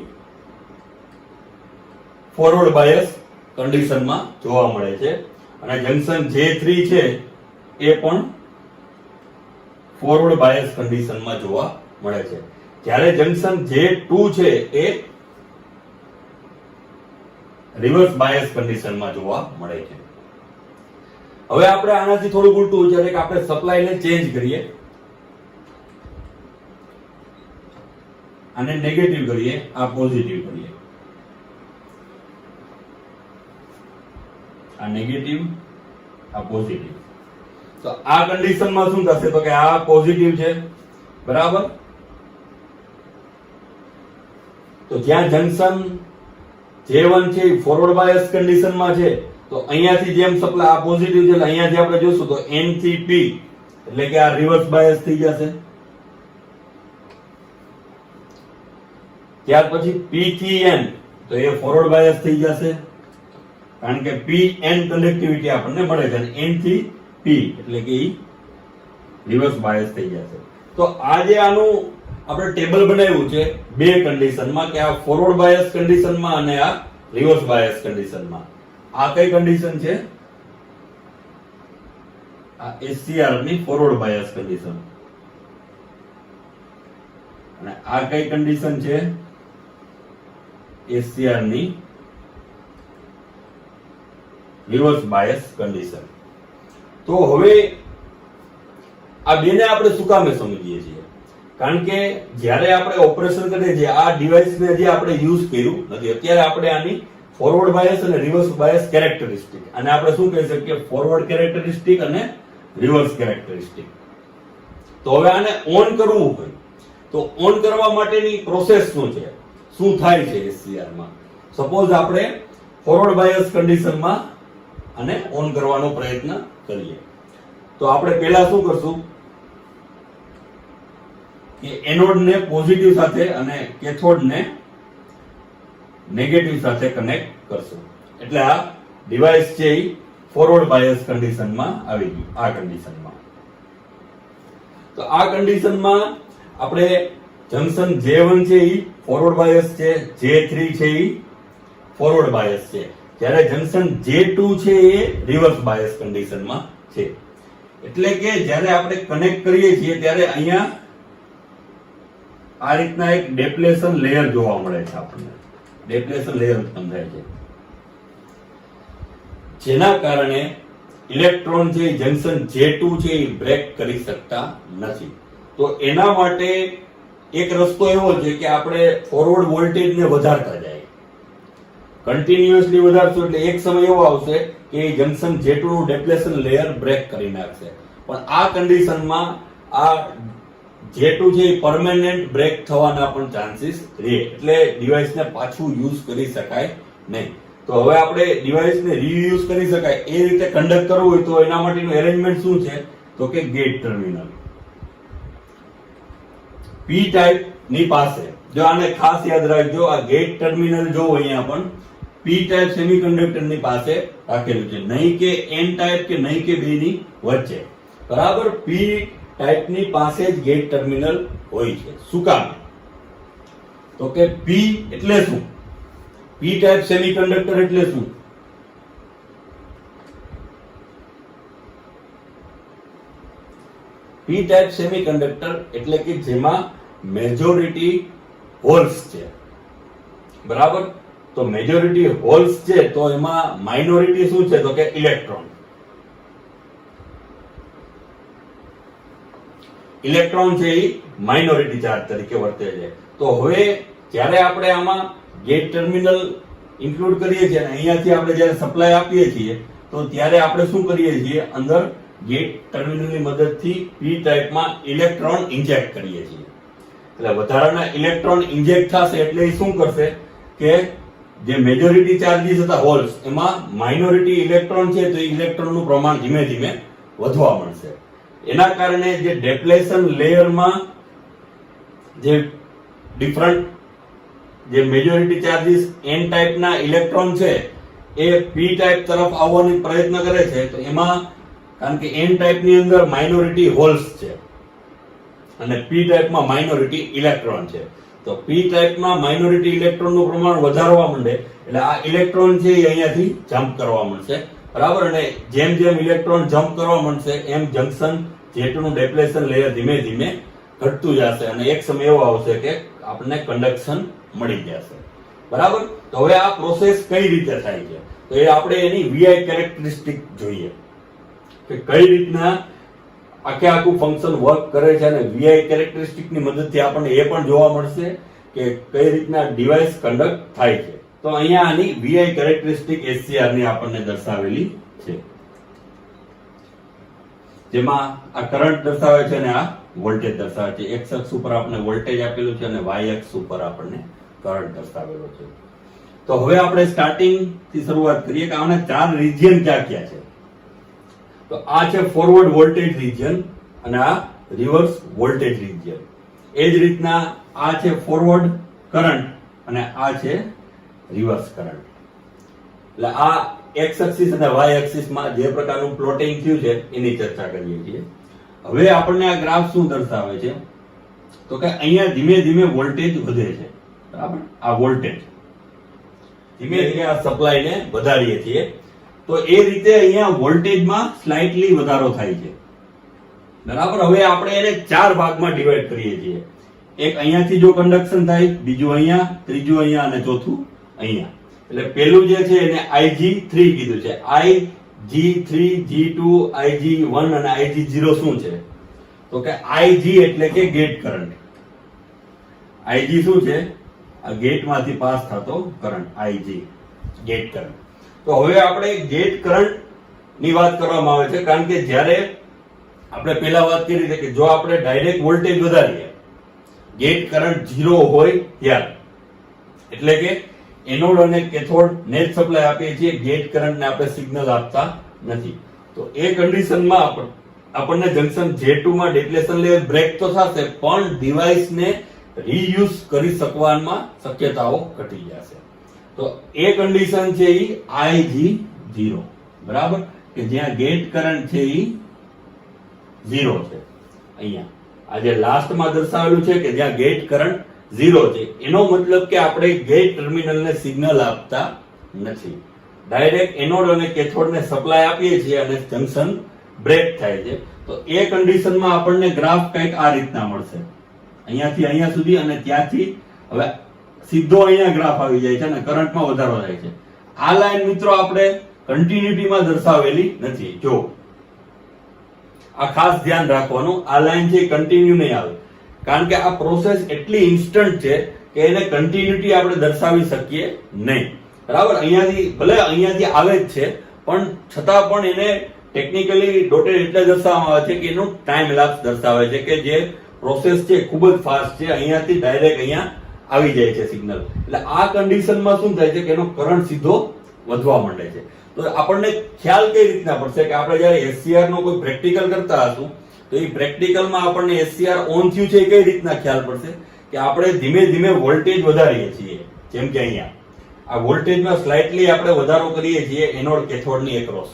ફોરવર્ડ બાયસ કન્ડિશનમાં જોવા મળે છે અને જંકશન J3 છે એ પણ ફોરવર્ડ બાયસ કન્ડિશનમાં જોવા મળે છે. જ્યારે જંકશન J2 છે એ રિવર્સ બાયસ કન્ડિશનમાં જોવા મળે છે. હવે આપણે આનાથી થોડું ઉલટું વિચારીએ કે આપણે સપ્લાયને ચેન્જ કરીએ, આને નેગેટિવ કરીએ, આ પોઝિટિવ કરીએ, આ નેગેટિવ, આ પોઝિટિવ. તો આ કન્ડિશનમાં શું થશે તો કે આ પોઝિટિવ છે, બરાબર. તો જ્યાં જંકશન J1 છે ફોરવર્ડ બાયસ કન્ડિશનમાં છે, તો અહીંયાથી જેમ સપ્લાય આ પોઝિટિવ છે એટલે અહીંયાથી આપણે જોશું તો N થી P એટલે કે આ રિવર્સ બાયસ થઈ જશે. ત્યાર પછી P થી N તો એ ફોરવર્ડ બાયસ થઈ જશે, કારણ કે P N કનેક્ટિવિટી આપણને મળે છે અને N થી P એટલે કે રિવર્સ બાયસ થઈ જશે. તો આ જે આનું આપણે ટેબલ બનાવ્યું છે બે કન્ડિશનમાં કે આ ફોરવર્ડ બાયસ કન્ડિશનમાં અને આ રિવર્સ બાયસ કન્ડિશનમાં. આ કઈ કન્ડિશન છે? આ SCR ની ફોરવર્ડ બાયસ કન્ડિશન. અને આ કઈ કન્ડિશન છે? SCR ની રિવર્સ બાયસ કન્ડિશન. તો હવે આ બેને આપણે શું કામે સમજીએ છીએ? કારણ કે જ્યારે આપણે ઓપરેશન કરીએ છીએ આ ડિવાઇસને જે આપણે યુઝ કર્યું નથી, અત્યારે આપણે આની ફોરવર્ડ બાયસ અને રિવર્સ બાયસ કેરેક્ટરિસ્ટિક, અને આપણે શું કહી શકીએ ફોરવર્ડ કેરેક્ટરિસ્ટિક અને રિવર્સ કેરેક્ટરિસ્ટિક. તો હવે આને ઓન કરવું હોય તો ઓન કરવા માટેની પ્રોસેસ શું છે, શું થાય છે SCR માં? સપોઝ આપણે ફોરવર્ડ બાયસ કન્ડિશનમાં આને ઓન કરવાનો પ્રયત્ન કરીએ તો આપણે પહેલા શું કરશું કે એનોડ ને પોઝિટિવ સાથે અને કેથોડ ને નેગેટિવ સાથે કનેક્ટ કરશું. એટલે આ ડિવાઇસ છે એ ફોરવર્ડ બાયસ કન્ડિશનમાં આવી ગયું. આ કન્ડિશનમાં તો આ કન્ડિશનમાં આપણે જંકશન J1 છે એ ફોરવર્ડ બાયસ છે, J3 છે એ ફોરવર્ડ બાયસ છે, જ્યારે જંકશન J2 છે એ રિવર્સ બાયસ કન્ડિશનમાં છે. એટલે કે જ્યારે આપણે કનેક્ટ કરીએ છીએ ત્યારે અહીંયા આ રીતના એક ડેપ્લેશન લેયર જોવા મળે છે આપણને, ડેપ્લેશન લેયર ઉત્પન્ન થાય છે, જેના કારણે ઇલેક્ટ્રોન છે જંકશન J2 છે એ બ્રેક કરી શકતા નથી. તો એના માટે એક રસ્તો એવો છે કે આપણે ફોરવર્ડ વોલ્ટેજને વધારતા જાય, કન્ટિન્યુઅસલી વધારશું એટલે એક સમય એવો આવશે કે જંકશન J2 નું ડેપ્લેશન લેયર બ્રેક કરી નાખશે. પણ આ કન્ડિશનમાં આ J2 છે એ પરમેનન્ટ બ્રેક થવાના પણ ચાન્સીસ રહે, એટલે ડિવાઇસને પાછું યુઝ કરી શકાય નહીં. તો હવે આપણે ડિવાઇસને રીયુઝ કરી શકાય એ રીતે કન્ડક્ટ કરવું હોય તો એના માટેનું એરેન્જમેન્ટ શું છે તો કે ગેટ ટર્મિનલ P ટાઈપ ની પાસે, જો આને ખાસ યાદ રાખજો, આ ગેટ ટર્મિનલ જો અહીંયા પણ P ટાઈપ સેમિકન્ડક્ટર ની પાસે રાખેલું છે, નહીં કે N ટાઈપ કે નહીં કે બે ની વચ્ચે, બરાબર. P ટાઈપ ની પાસે જ ગેટ ટર્મિનલ હોય છે. શું કામ? તો કે P એટલે શું? P ટાઈપ સેમિકન્ડક્ટર એટલે શું? P ટાઈપ સેમિકન્ડક્ટર એટલે કે જેમાં મેજોરિટી હોલ્સ છે, બરાબર. તો મેજોરિટી હોલ્સ છે તો એમાં માઇનોરિટી શું છે તો કે ઇલેક્ટ્રોન. ઇલેક્ટ્રોન છે એ માઇનોરિટી ચાર્જ તરીકે વર્તે છે. તો હવે જ્યારે આપણે આમાં ગેટ ટર્મિનલ ઇન્ક્લુડ કરીએ છીએ અને અહીંયાથી આપણે જ્યારે સપ્લાય આપીએ છીએ તો ત્યારે આપણે શું કરીએ છીએ, અંદર ગેટ ટર્મિનલની મદદથી પી ટાઈપમાં ઇલેક્ટ્રોન ઇન્જેક્ટ કરીએ છીએ. એટલે વધારાના ઇલેક્ટ્રોન ઇન્જેક્ટ થશે એટલે એ શું કરશે કે જે મેજોરિટી ચાર્જીસ હતા હોલ્સ એમાં માઇનોરિટી ઇલેક્ટ્રોન છે તો ઇલેક્ટ્રોનનું પ્રમાણ ધીમે ધીમે વધવા મળશે. એના કારણે જે ડેપ્લેશન લેયરમાં જે ડિફરન્ટ જે મેજોરિટી ચાર્જીસ એન ટાઈપના ઇલેક્ટ્રોન છે એ પી ટાઈપ તરફ આવવાનો પ્રયત્ન કરે છે. તો એમાં કારણ કે એન ટાઈપની અંદર માઇનોરિટી હોલ્સ છે અને પી ટાઈપમાં માઇનોરિટી ઇલેક્ટ્રોન છે. તો પી ટાઈપમાં માઇનોરિટી ઇલેક્ટ્રોનનું પ્રમાણ વધારવા માંડે એટલે આ ઇલેક્ટ્રોન છે એ અહીંયાથી જમ્પ કરવા માંડશે, બરાબર. અને જેમ જેમ ઇલેક્ટ્રોન જમ્પ કરવા માંડશે એમ જંકશન જેટનું ડેપ્લેશન લેયર ધીમે ધીમે ઘટતું જશે અને એક સમય એવો આવશે કે આપણને કન્ડક્શન મળી જશે, બરાબર. તો હવે આ પ્રોસેસ કઈ રીતે થાય છે તો એ આપણે એની વીઆઈ કેરેક્ટરિસ્ટિક જોઈએ કે કઈ રીતના આખું ફંક્શન વર્ક કરે છે અને વીઆઈ કેરેક્ટરિસ્ટિકની મદદથી આપણને એ પણ જોવા મળશે કે કઈ રીતના ડિવાઇસ કન્ડક્ટ થાય છે. તો અહીંયા આની વીઆઈ કેરેક્ટરિસ્ટિક એસસીઆર ની આપણને દર્શાવેલી છે, જેમાં આ કરંટ દર્શાવે છે અને આ વોલ્ટેજ દર્શાવે છે. એક્સ અક્ષ ઉપર આપણે વોલ્ટેજ આપેલું છે અને વાય અક્ષ ઉપર આપણને કરંટ દર્શાવેલો છે. તો હવે આપણે સ્ટાર્ટિંગ થી શરૂઆત કરીએ કે આના ચાર રિજિયન ક્યાં ક્યાં છે. તો આ છે ફોરવર્ડ વોલ્ટેજ રિજિયન અને આ રિવર્સ વોલ્ટેજ રિજિયન. એ જ રીતના આ છે ફોરવર્ડ કરંટ અને આ છે રિવર્સ કરંટ. એટલે આ એક્સ એક્સિસ અને વાય એક્સિસ માં જે પ્રકારનું પ્લોટિંગ થયું છે એની ચર્ચા કરીએ છીએ. હવે આપણને આ ગ્રાફ શું દર્શાવે છે તો કે અહીંયા ધીમે ધીમે વોલ્ટેજ વધે છે, બરાબર. આ વોલ્ટેજ ધીમે ધીમે આ સપ્લાયને વધારીએ છીએ તો એ રીતે અહીંયા વોલ્ટેજમાં સ્લાઇટલી વધારો થાય છે, બરાબર. હવે આપણે એને ચાર ભાગમાં ડિવાઈડ કરીએ છીએ. એક અહીંયાથી જો કન્ડક્શન થાય, બીજું અહીંયા, ત્રીજું અહીંયા અને ચોથું અહીંયા. એટલે પેલું જે છે એને IG3 કીધું છે. IG3, G2, IG1 અને IG0 શું છે તો કે IG એટલે કે ગેટ કરંટ. IG શું છે? આ ગેટમાંથી પાસ થતો કરંટ, IG ગેટ કરંટ. તો હવે આપણે ગેટ કરંટ ની વાત કરવામાં આવે છે કારણ કે જ્યારે આપણે પહેલા વાત કરી હતી કે જો આપણે ડાયરેક્ટ વોલ્ટેજ વધારીએ ગેટ કરંટ 0 હોય ત્યારે, એટલે કે એનોડ અને કેથોડ નેટ સપ્લાય આપીએ છીએ, ગેટ કરંટને આપણે સિગ્નલ આપતા નથી. તો એ કન્ડિશનમાં આપણને જંકશન J2 માં ડિપ્લેશન લેયર બ્રેક તો થશે પણ ડિવાઇસને રીયુઝ કરી શકવામાં શક્યતાઓ ઘટી જશે. તો એ કન્ડિશન છે ઈ IG0, બરાબર, કે જ્યાં ગેટ કરંટ છે ઈ 0 છે. અહીંયા આ જે લાસ્ટમાં દર્શાવેલું છે કે જ્યાં ગેટ કરંટ 0 છે એનો મતલબ કે આપણે ગેટ ટર્મિનલને સિગ્નલ આપતા નથી, ડાયરેક્ટ એનોડ અને કેથોડને સપ્લાય આપીએ છીએ અને જંકશન બ્રેક થાય છે. તો એ કન્ડિશનમાં આપણને ગ્રાફ કંઈક આ રીતના મળશે, અહીંયાથી અહીંયા સુધી અને ત્યાંથી હવે સીધો અહીંયા ગ્રાફ આવી જાય છે અને કરંટમાં વધારો થાય છે. આ લાઈન મિત્રો આપણે કન્ટિન્યુટીમાં દર્શાવેલી નથી. જો આ ખાસ ધ્યાન રાખવાનું, આ લાઈન છે કન્ટિન્યુ નહીં આવે કારણ કે આ પ્રોસેસ એટલી ઇન્સ્ટન્ટ છે કે એને કન્ટિન્યુટી આપણે દર્શાવી શકીએ નહીં, બરાબર. અહીંયાથી ભલે અહીંયાથી આવે જ છે પણ છતાં પણ એને ટેકનિકલી ડોટેડ એટલે દર્શાવવામાં આવે છે કે એનું ટાઈમ એલાપ્સ દર્શાવે છે કે જે પ્રોસેસ છે ખૂબ જ ફાસ્ટ છે, અહીંયાથી ડાયરેક્ટ અહીંયા આવી જાય છે સિગ્નલ. એટલે આ કન્ડિશનમાં શું થાય છે કે એનો કરંટ સીધો વધવા માંડે છે. તો આપણને ખ્યાલ કઈ રીતના પડશે કે આપણે જ્યારે એસસીઆર નો કોઈ પ્રેક્ટિકલ કરતા હશું તો એ પ્રેક્ટિકલમાં આપણને એસસીઆર ઓન થયું છે કઈ રીતના ખ્યાલ પડશે કે આપણે ધીમે ધીમે વોલ્ટેજ વધારીએ છીએ. જેમ કે અહીંયા આ વોલ્ટેજમાં સ્લાઇટલી આપણે વધારો કરીએ છીએ એનોડ કેથોડની એક્રોસ.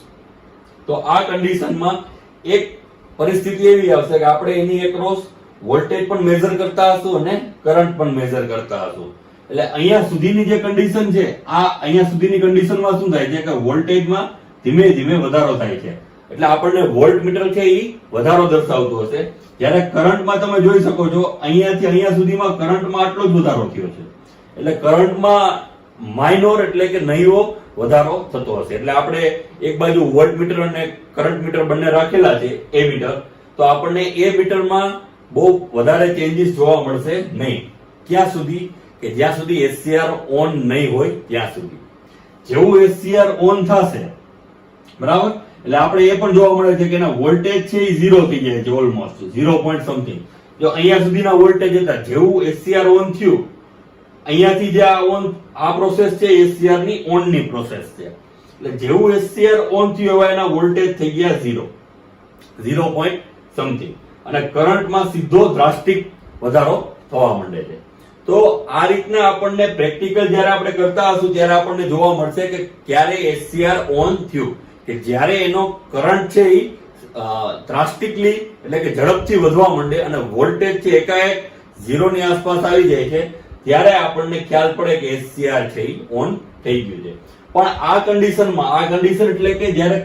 તો આ કન્ડિશનમાં એક પરિસ્થિતિ એવી આવશે કે આપણે એની એક્રોસ વોલ્ટેજ પણ મેઝર કરતા હશું અને કરંટ પણ મેઝર કરતા હશું. એટલે અહીંયા સુધીની જે કન્ડિશન છે આ અહીંયા સુધીની કન્ડિશનમાં શું થાય છે કે વોલ્ટેજમાં ધીમે ધીમે વધારો થાય છે. એટલે આપણને વોલ્ટમીટર છે એ વધારો દર્શાવતું હશે. જ્યારે કરંટમાં તમે જોઈ શકો છો અહીંયાથી અહીંયા સુધીમાં કરંટમાં આટલો જ વધારો થયો છે. એટલે કરંટમાં માઇનોર એટલે કે નહીવો વધારો થતો હશે. એટલે આપણે એક બાજુ વોલ્ટ મીટર અને કરંટ મીટર બંને રાખેલા છે એ મીટર, તો આપણને એ મીટરમાં બહુ વધારે ચેન્જીસ જોવા મળશે નહીં. ક્યાં સુધી? કે જ્યાં સુધી એસસીઆર ઓન નહીં હોય ત્યાં સુધી. જેવું એસસીઆર ઓન થશે, બરાબર, એટલે આપણે એ પણ જોવા મળે છે કે એના વોલ્ટેજ છે એ 0 થઈ જાય છે, ઓલમોસ્ટ 0 પોઈન્ટ સમથિંગ. જો અહીંયા સુધીના વોલ્ટેજ હતા, જેવું એસસીઆર ઓન થયું, અહીંયાથી જે આ પ્રોસેસ છે એસસીઆર ની ઓન ની પ્રોસેસ છે, એટલે જેવું એસસીઆર ઓન થયું એવા એના વોલ્ટેજ થઈ ગયા 0 પોઈન્ટ સમથિંગ, અને કરંટમાં સીધો ડ્રાસ્ટિક વધારો થવા માંડે છે. તો આ રીતના આપણને પ્રેક્ટિકલ જ્યારે આપણે કરતા હશું ત્યારે આપણને જોવા મળશે કે ક્યારે એસસીઆર ઓન થયું, કે જ્યારે એનો કરંટ છે એ ડ્રાસ્ટિકલી એટલે કે ઝડપથી વધવા માંડે અને વોલ્ટેજ છે એકાએક 0 ની આસપાસ આવી જાય છે, ત્યારે આપણને ખ્યાલ પડે કે એસસીઆર છે એ ઓન થઈ ગયું છે. પણ આ કન્ડિશન એટલે કે જ્યારે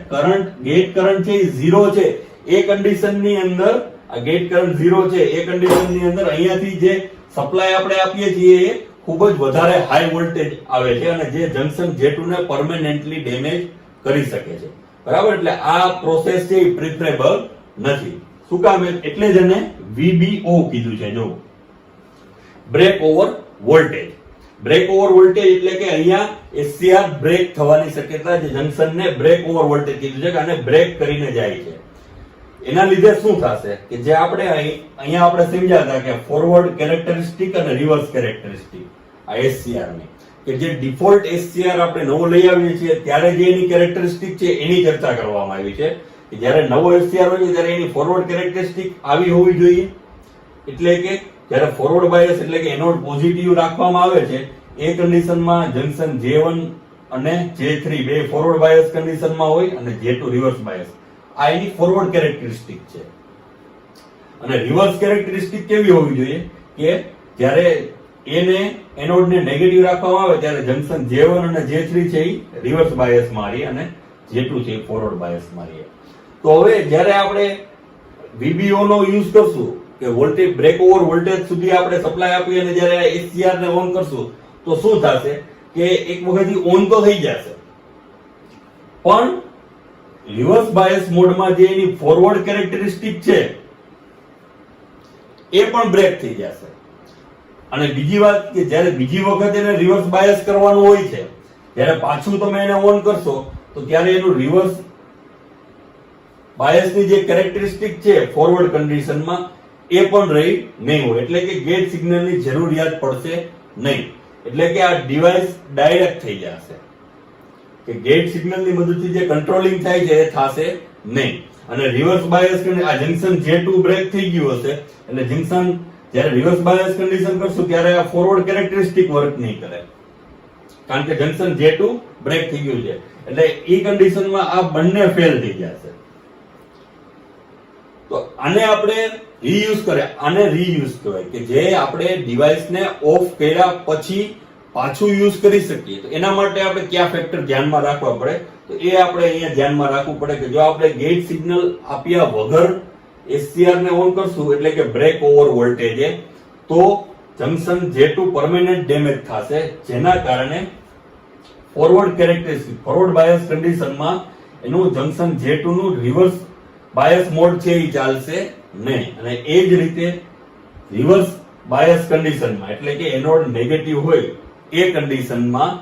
ગેટ કરંટ છે એ 0 છે, એ કન્ડિશનની અંદર આ ગેટ કરંટ 0 છે એ કન્ડિશનની અંદર અહીંયાથી જે સપ્લાય આપણે આપીએ છીએ એ ખૂબ જ વધારે હાઈ વોલ્ટેજ આવે છે અને જે જંકશન J2 ને પરમેનન્ટલી ડેમેજ કરી શકે છે, બરાબર. એટલે આ પ્રોસેસ છે એ પ્રિફરેબલ નથી. શું કામ? એટલે જ એને VBO કીધું છે. જો break over voltage, break over voltage એટલે કે અહીંયા એસસીઆર બ્રેક થવાની શક્યતા છે, જંકશનને બ્રેક ઓવર વોલ્ટેજ કીધું છે કે આને બ્રેક કરીને જાય છે. એના લીધે શું થશે કે જે આપણે અહીંયા આપણે સમજ્યા હતા કે ફોરવર્ડ કેરેક્ટરિસ્ટિક અને રિવર્સ કેરેક્ટરિસ્ટિક આ એસસીઆર ની, કે જે ડિફોલ્ટ એસસીઆર આપણે નવો લઈ આવીએ છીએ ત્યારે જે એની કેરેક્ટરિસ્ટિક છે એની ચર્ચા કરવામાં આવી છે કે જ્યારે નવો એસસીઆર હોય ત્યારે એની ફોરવર્ડ કેરેક્ટરિસ્ટિક આવી હોવી જોઈએ. એટલે કે જ્યારે ફોરવર્ડ બાયસ એટલે કે એનોડ પોઝિટિવ રાખવામાં આવે છે એ કન્ડિશનમાં જંકશન J1 અને J3 બે ફોરવર્ડ બાયસ કન્ડિશનમાં હોય અને J2 રિવર્સ બાયસ. આ એની ફોરવર્ડ કેરેક્ટરિસ્ટિક છે. અને રિવર્સ કેરેક્ટરિસ્ટિક કેવી હોવી જોઈએ કે જ્યારે એનોડને નેગેટિવ રાખવામાં આવે ત્યારે જંકશન J1 અને J3 છે એ રિવર્સ બાયસ મારી અને J2 છે એ ફોરવર્ડ બાયસ મારી. તો હવે જ્યારે આપણે VBO નો યુઝ કરશું કે વોલ્ટેજ બ્રેક ઓવર વોલ્ટેજ સુધી આપણે સપ્લાય આપીએ અને જ્યારે એસસીઆર ને ઓન કરશું તો શું થશે કે એક વખત ઓન તો થઈ જશે, પણ રિવર્સ બાયસ મોડમાં જે એની ફોરવર્ડ કેરેક્ટરિસ્ટિક છે એ પણ બ્રેક થઈ જશે. અને બીજી વાત કે જ્યારે બીજી વખત એને રિવર્સ બાયસ કરવાનું હોય છે, જ્યારે પાછું તમે એને ઓન કરશો તો ત્યારે એનું રિવર્સ બાયસની જે કેરેક્ટરિસ્ટિક છે ફોરવર્ડ કન્ડિશનમાં એ પણ રહી નહીં હોય. એટલે કે ગેટ સિગ્નલની જરૂરિયાત પડશે નહીં. એટલે કે આ ડિવાઇસ ડાયરેક્ટ થઈ જશે, કે ગેટ સિગ્નલની મદદથી જે કંટ્રોલિંગ થાય છે એ થશે નહીં. અને રિવર્સ બાયસ આ જંકશન J2 બ્રેક થઈ ગયું હશે એટલે જંકશન જ્યારે રિવર્સ બાયસ કન્ડિશન કરશું ત્યારે આ ફોરવર્ડ કેરેક્ટરિસ્ટિક વર્ક નહીં કરે, કારણ કે જંકશન J2 બ્રેક થઈ ગયું છે. એટલે એ કન્ડિશનમાં આ બંને ફેલ થઈ જશે. તો આને આપણે રીયુઝ કહેવાય કે જે આપણે ડિવાઇસને ઓફ કર્યા પછી પાછું યુઝ કરી શકીએ. તો એના માટે આપણે કયા ફેક્ટર ધ્યાનમાં રાખવા પડે તો એ આપણે અહીંયા ધ્યાનમાં રાખવું પડે કે જો આપણે ગેટ સિગ્નલ આપ્યા વગર એસસીઆર ને ઓન કરશું એટલે કે બ્રેક ઓવર વોલ્ટેજ તો જંકશન J2 પરમેનન્ટ ડેમેજ થશે, જેના કારણે ફોરવર્ડ કેરેક્ટરિસ્ટિક ફોરવર્ડ બાયસ કન્ડિશનમાં એનું જંકશન J2 નું રિવર્સ બાયસ મોડ છે એ ચાલશે નહીં. અને એ જ રીતે રિવર્સ બાયસ કન્ડિશનમાં એટલે કે એનોડ નેગેટિવ હોય એ કન્ડિશનમાં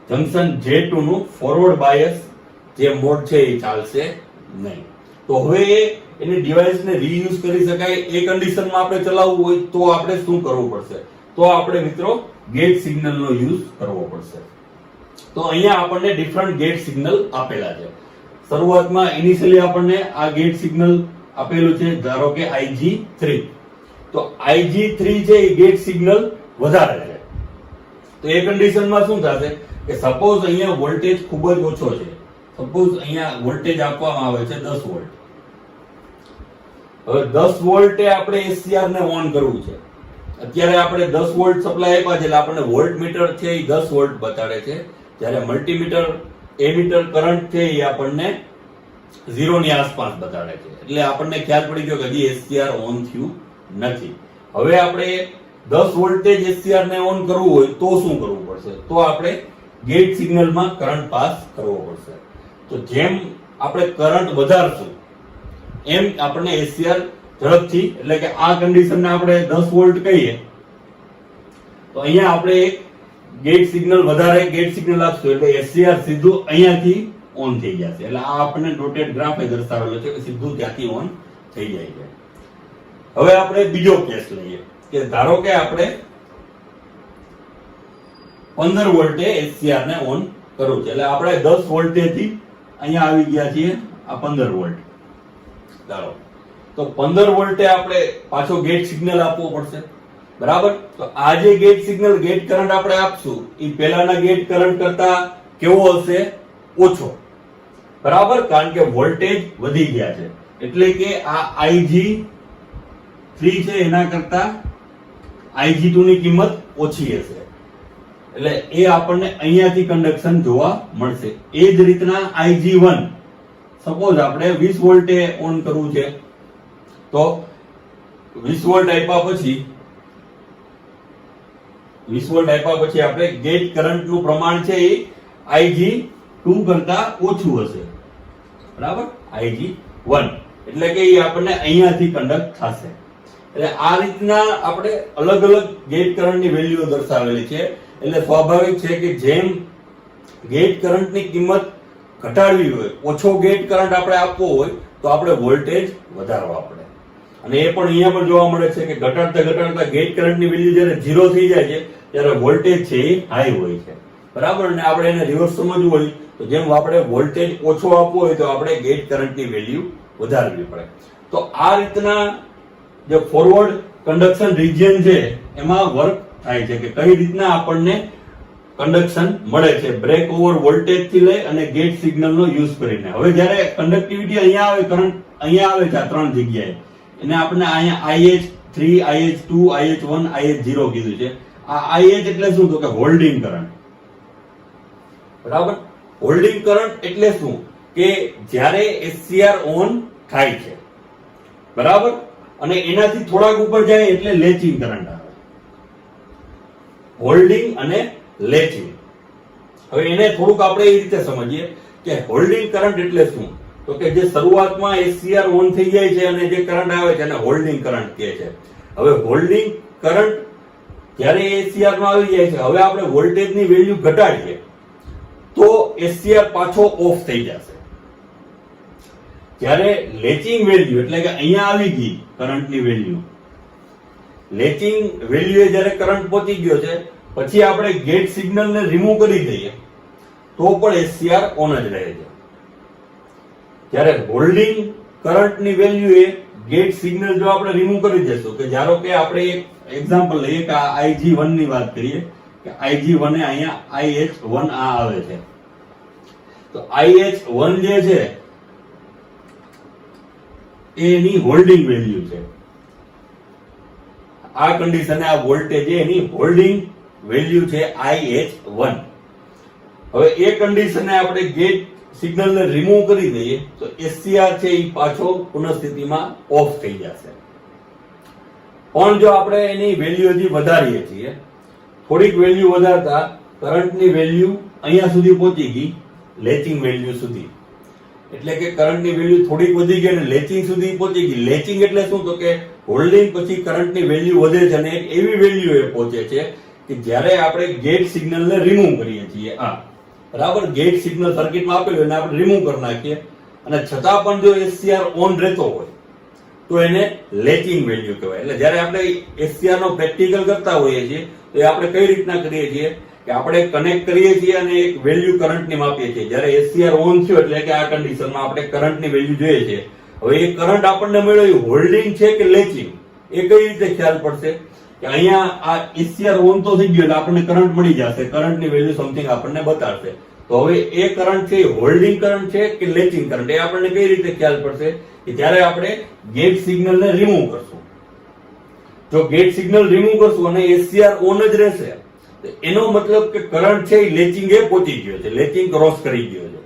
જંકશન J2 નું ફોરવર્ડ બાયસ જે મોડ છે એ ચાલશે નહીં. તો હવે એની ડિવાઇસને રીયુઝ કરી શકાય એ કન્ડિશનમાં આપણે ચલાવવું હોય તો આપણે શું કરવું પડશે? તો આપણે મિત્રો ગેટ સિગ્નલનો યુઝ કરવો પડશે. તો અહીંયા આપણને ડિફરન્ટ ગેટ સિગ્નલ આપેલા છે. શરૂઆતમાં ઇનિશિયલી આપણને આ ગેટ સિગ્નલ આપેલું છે, ધારો કે IG3. તો IG3 છે એ ગેટ સિગ્નલ વધારે છે. તો એ કન્ડિશનમાં શું થશે કે સપોઝ અહીંયા વોલ્ટેજ ખૂબ જ ઓછો છે, સપોઝ અહીંયા વોલ્ટેજ આપવામાં આવે છે 10 વોલ્ટ. હવે 10 વોલ્ટે આપણે એસસીઆર ને ઓન કરવું છે. અત્યારે આપણે 10 વોલ્ટ સપ્લાય આપ્યા છે એટલે આપણને વોલ્ટ મીટર છે એ 10 વોલ્ટ બતાડે છે, જ્યારે મલ્ટીમીટર એમીટર કરંટ છે એ આપણને 0 ની આસપાસ બતાડે છે. એટલે આપણને ખ્યાલ પડી ગયો કે હજી એસસીઆર ઓન થયું નથી. હવે આપણે 10 વોલ્ટેજ એસસીઆર ને ઓન કરવું હોય તો શું કરવું પડશે? તો આપણે ગેટ સિગ્નલમાં કરંટ પાસ કરવો પડશે. તો જેમ આપણે કરંટ વધારશું એમ આપણને એસસીઆર ઝડપથી, એટલે કે આ કન્ડિશનને આપણે 10 વોલ્ટ કહીએ તો અહીંયા આપણે એક ગેટ સિગ્નલ વધારે ગેટ સિગ્નલ આપશું એટલે એસસીઆર સીધું અહીંયાથી ઓન થઈ જશે. એટલે આ આપણને ડોટેડ ગ્રાફ એ દર્શાવેલો છે કે સીધું ત્યાંથી ઓન થઈ જાય છે. હવે આપણે બીજો કેસ લઈએ કે ધારો કે આપણે 15 વોલ્ટે એસસીઆર ને ઓન કરવું છે. એટલે આપણે 10 વોલ્ટેથી અહીંયા આવી ગયા છીએ આ 15 વોલ્ટ. ધારો તો 15 વોલ્ટે આપણે પાછો ગેટ સિગ્નલ આપવો પડશે, બરાબર? તો આ જે ગેટ સિગ્નલ ગેટ કરંટ આપણે આપશું એ પહેલાના ગેટ કરંટ કરતા કેવો હશે? ઓછો, બરાબર? કારણ કે વોલ્ટેજ વધી ગયા છે એટલે કે આ Ig3 છે એના કરતા Ig2 ની કિંમત ઓછી હશે. એટલે એ આપણને અહીંયાથી કંડક્શન જોવા મળશે. એ જ રીતના Ig1 સપોઝ આપણે 20 વોલ્ટે ઓન કરવું છે તો 20 વોલ્ટ આપ્યા પછી આપણે ગેટ કરંટ નું પ્રમાણ છે એ Ig2 કરતા ઓછું હશે, બરાબર? Ig1 એટલે કે એ આપણને અહીંયાથી કંડક્ટ થશે. એટલે આ રીતના આપણે અલગ અલગ ગેટ કરંટની વેલ્યુ દર્શાવેલી છે. એટલે સ્વાભાવિક છે કે જેમ ગેટ કરંટની કિંમત ઘટાડવી હોય, ઓછો ગેટ કરંટ આપણે આપવો હોય તો આપણે વોલ્ટેજ વધારવા પડે. અને એ પણ અહીંયા પણ જોવા મળે છે કે ઘટાડતા ગેટ કરંટની વેલ્યુ જ્યારે 0 થઈ જાય છે ત્યારે વોલ્ટેજ છે એ હાઈ હોય છે, બરાબર? અને આપણે એને રિવર્સ સમજવું હોય તો જેમ આપણે વોલ્ટેજ ઓછો આપવો હોય તો આપણે ગેટ કરંટની વેલ્યુ વધારવી પડે. તો આ રીતના જે ફોરવર્ડ કન્ડક્શન રિજિયન છે એમાં વર્ક થાય છે કે કઈ રીતના આપણને કન્ડક્શન મળે છે બ્રેક ઓવર વોલ્ટેજ થી લઈ અને ગેટ સિગ્નલ નો યુઝ કરીને. હવે જ્યારે કન્ડક્ટિવિટી અહીંયા આવે, કરંટ અહીંયા આવે છે આ ત્રણ જગ્યાએ, એને આપણે અહીંયા IH3, IH2, IH1, IH0 કીધું છે. આ IH એટલે શું? તો કે હોલ્ડિંગ કરંટ, બરાબર? હોલ્ડિંગ કરંટ એટલે શું? કે જ્યારે એસસીઆર ઓન થાય છે, બરાબર, અને એનાથી થોડાક ઉપર જાય એટલે લેચિંગ કરંટ આવે. હોલ્ડિંગ અને લેચિંગ. હવે એને થોડુંક આપણે એ રીતે સમજીએ કે હોલ્ડિંગ કરંટ એટલે શું? તો કે જે શરૂઆતમાં એસસીઆર ઓન થઈ જાય છે અને જે કરંટ આવે છે એને હોલ્ડિંગ કરંટ કહે છે. હવે હોલ્ડિંગ કરંટ જ્યારે એસસીઆર માં આવી જાય છે, હવે આપણે વોલ્ટેજની વેલ્યુ ઘટાડીએ તો એસસીઆર પાછો ઓફ થઈ જશે. જ્યારે લેચિંગ વેલ્યુ એટલે કે અહીંયા આવી ગઈ કરંટની વેલ્યુ, લેચિંગ વેલ્યુએ જ્યારે કરંટ પહોંચી ગયો છે પછી આપણે ગેટ સિગ્નલને રિમૂવ કરી દઈએ તો પણ એસસીઆર ઓન જ રહે છે. જ્યારે હોલ્ડિંગ કરંટની વેલ્યુ એ ગેટ સિગ્નલ જો આપણે રિમૂવ કરી દેશું, કે ધારો કે આપણે એક એક્ઝામ્પલ લઈએ કે આ Ig1 ની વાત કરીએ કે Ig1 એ અહીંયા IH1 આ આવે છે, તો IH1 જે છે એની હોલ્ડિંગ વેલ્યુ છે. આ કન્ડિશને આ વોલ્ટેજ એની હોલ્ડિંગ વેલ્યુ છે IH1. હવે એ કન્ડિશને આપણે ગેટ સિગ્નલને રિમૂવ કરી દઈએ તો એસસીઆર છે એ પાછો પુનઃસ્થિતિમાં ઓફ થઈ જશે. પણ જો આપણે એની વેલ્યુ હજી વધારીએ છીએ, થોડીક વેલ્યુ વધારતા કરંટની વેલ્યુ અહીંયા સુધી પહોંચી ગઈ, લેચિંગ વેલ્યુ સુધી. એટલે કે કરંટની વેલ્યુ થોડીક વધી ગઈ અને લેચિંગ સુધી પહોંચી ગઈ. લેચિંગ એટલે શું? તો કે હોલ્ડિંગ પછી કરંટની વેલ્યુ વધે છે અને એક એવી વેલ્યુ એ પહોંચે છે કે જ્યારે આપણે ગેટ સિગ્નલને રિમૂવ કરીએ છીએ, બરાબર, ગેટ સિગ્નલ સર્કિટમાં આપેલું એને આપણે રિમૂવ કરી નાખીએ અને છતાં પણ જો એસસીઆર ઓન રહેતો હોય તો એને લેચિંગ વેલ્યુ કહેવાય. એટલે જ્યારે આપણે એસસીઆર નો પ્રેક્ટિકલ કરતા હોઈએ છીએ તો એ આપણે કઈ રીતના કરીએ છીએ કે આપણે કનેક્ટ કરીએ છીએ અને એક વેલ્યુ કરંટની માપીએ છીએ. જ્યારે એસસીઆર ઓન થયો એટલે કે આ કન્ડિશનમાં આપણે કરંટની વેલ્યુ જોઈએ છે. હવે એ કરંટ આપણને મળ્યો હોલ્ડિંગ છે કે લેચિંગ, એ કઈ રીતે ખ્યાલ પડશે? કે અહીંયા આ એસસીઆર ઓન તો થઈ ગયો એટલે આપણને કરંટ મળી જશે, કરંટની વેલ્યુ સમથિંગ આપણને બતાવશે. તો હવે એ કરંટ છે હોલ્ડિંગ કરંટ છે કે લેચિંગ કરંટ, એ આપણને કઈ રીતે ખ્યાલ પડશે? કે જ્યારે આપણે ગેટ સિગ્નલને રિમૂવ કરશું. જો ગેટ સિગ્નલ રિમૂવ કરશું અને એસસીઆર ઓન જ રહેશે એનો મતલબ કે કરંટ છે એ લેચિંગ એ પહોંચી ગયો છે, લેચિંગ ક્રોસ કરી ગયો છે.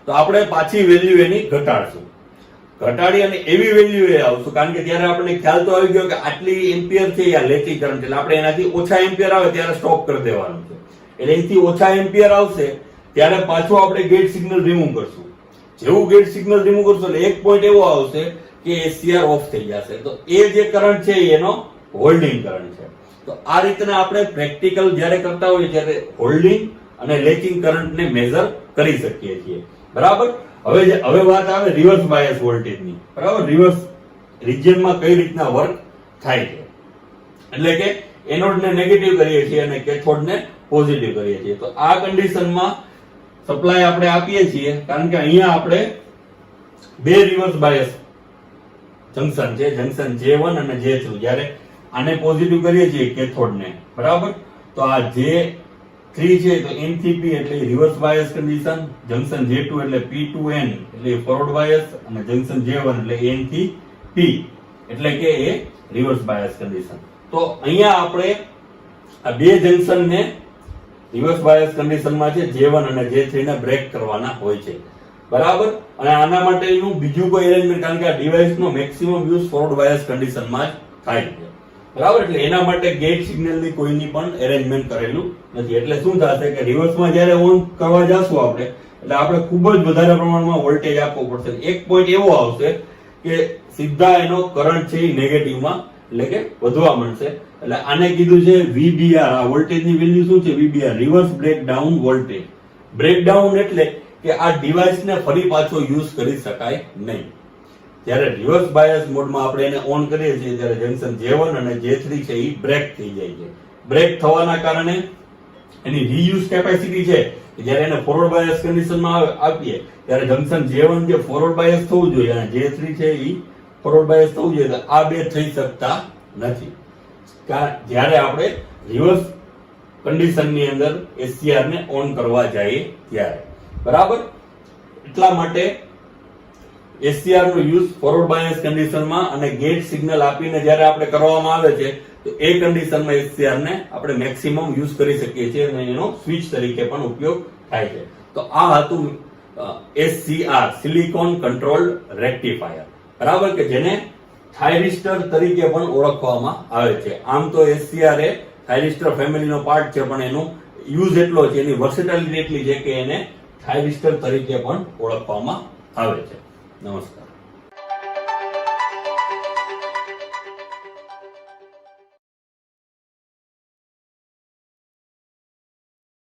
તો આપણે પાછી વેલ્યુ એની ઘટાડશું. ઘટાડી અને એવી વેલ્યુ એ આવશું, કારણ કે ત્યારે આપણને ખ્યાલ તો આવી ગયો કે આટલી એમ્પિયર છે આ લેચિંગ કરંટ, એટલે આપણે એનાથી ઓછા એમ્પિયર આવે ત્યારે સ્ટોપ કરી દેવાનું છે. એટલે એનાથી ઓછા એમ્પિયર આવશે ત્યારે પાછું આપણે ગેટ સિગ્નલ રિમૂવ કરશું. જેવું ગેટ સિગ્નલ રિમૂવ કરશું એટલે એક પોઈન્ટ એવો આવશે કે એસીઆર ઓફ થઈ જશે. તો એ જે કરંટ છે એનો હોલ્ડિંગ કરંટ છે. તો આ રીતના આપણે પ્રેક્ટિકલ જ્યારે કરતા હોઈએ ત્યારે હોલ્ડિંગ અને લેચિંગ કરંટને મેઝર કરી શકીએ છીએ. બરાબર. હવે વાત આવે રિવર્સ બાયસ વોલ્ટેજની. બરાબર. રિવર્સ રિજિયનમાં કઈ રીતના વર્ક થાય છે, એટલે કે એનોડને નેગેટિવ કરીએ છીએ અને કેથોડને પોઝિટિવ કરીએ છીએ. તો આ કન્ડિશનમાં સપ્લાય આપણે આપીએ છીએ, કારણ કે અહીંયા આપણે બે રિવર્સ બાયસ જંકશન છે, જંકશન J1 અને J2. જ્યારે આને પોઝિટિવ કરીએ છીએ કેથોડને, બરાબર, તો આ J3 છે તો N થી P એટલે reverse bias condition, junction J2 એટલે P to N એટલે ફોરવર્ડ બાયસ, અને જંકશન J1 એટલે N થી P એટલે કે એ રિવર્સ બાયસ કન્ડિશન. તો અહીંયા આપણે આ બે જંકશનને રિવર્સ બાયસ કન્ડિશનમાં છે J1 અને J3 ને બ્રેક કરવાના હોય છે. બરાબર. અને આના માટેનું બીજું કોઈ એરેન્જમેન્ટ, કારણ કે આ ડિવાઇસનો મેક્સિમમ યુઝ ફોરવર્ડ બાયસ કન્ડિશનમાં જ થાય છે. બરાબર. એટલે એના માટે ગેટ સિગ્નલની કોઈની પણ એરેન્જમેન્ટ કરેલું નથી. એટલે શું થશે કે રિવર્સમાં જ્યારે ઓન કરવા જશું આપણે, એટલે આપણે ખૂબ જ વધારે પ્રમાણમાં વોલ્ટેજ આપવો પડશે. એક પોઈન્ટ એવો આવશે કે સીધા એનો કરંટ છે એ નેગેટિવમાં એટલે કે વધવા મળશે. એટલે આને કીધું છે VBR. આ વોલ્ટેજની વેલ્યુ શું છે? VBR, reverse breakdown voltage. Breakdown એટલે કે આ ડિવાઇસને ફરી પાછો યુઝ કરી શકાય નહીં. જ્યારે રિવર્સ બાયસ મોડમાં આપણે એને ઓન કરીએ છીએ ત્યારે જંકશન J1 અને J3 છે એ બ્રેક થઈ જાય છે. બ્રેક થવાના કારણે એની રીયુઝ કેપેસિટી છે કે જ્યારે એને ફોરવર્ડ બાયસ કન્ડિશનમાં આપીએ ત્યારે જંકશન J1 જે ફોરવર્ડ બાયસ થવું જોઈએ અને J3 છે એ ફોરવર્ડ બાયસ થવું જોઈએ, તો આ બે થઈ શકતા નથી જ્યારે આપણે રિવર્સ કન્ડિશનની અંદર એસીઆર ને ઓન કરવા જઈએ ત્યારે. બરાબર. એટલા માટે એસીઆર નો યુઝ ફોરવર્ડ બાયસ કન્ડિશનમાં અને ગેટ સિગ્નલ આપીને જ્યારે આપણે કરવામાં આવે છે તો એ કન્ડિશનમાં એસીઆર ને આપણે મેક્સિમમ યુઝ કરી શકીએ છીએ અને એનો સ્વિચ તરીકે પણ ઉપયોગ થાય છે. તો આ હતું SCR, સિલિકોન કંટ્રોલ્ડ રેક્ટિફાયર. બરાબર, કે જેને થાઇરિસ્ટર તરીકે પણ ઓળખવામાં આવે છે. આમ તો SCR એ થાઇરિસ્ટર ફેમિલીનો પાર્ટ છે, પણ એનો યુઝ એટલો છે, એની વર્સેટિલિટી એટલી છે કે એને થાઇરિસ્ટર તરીકે પણ ઓળખવામાં આવે છે. નમસ્કાર.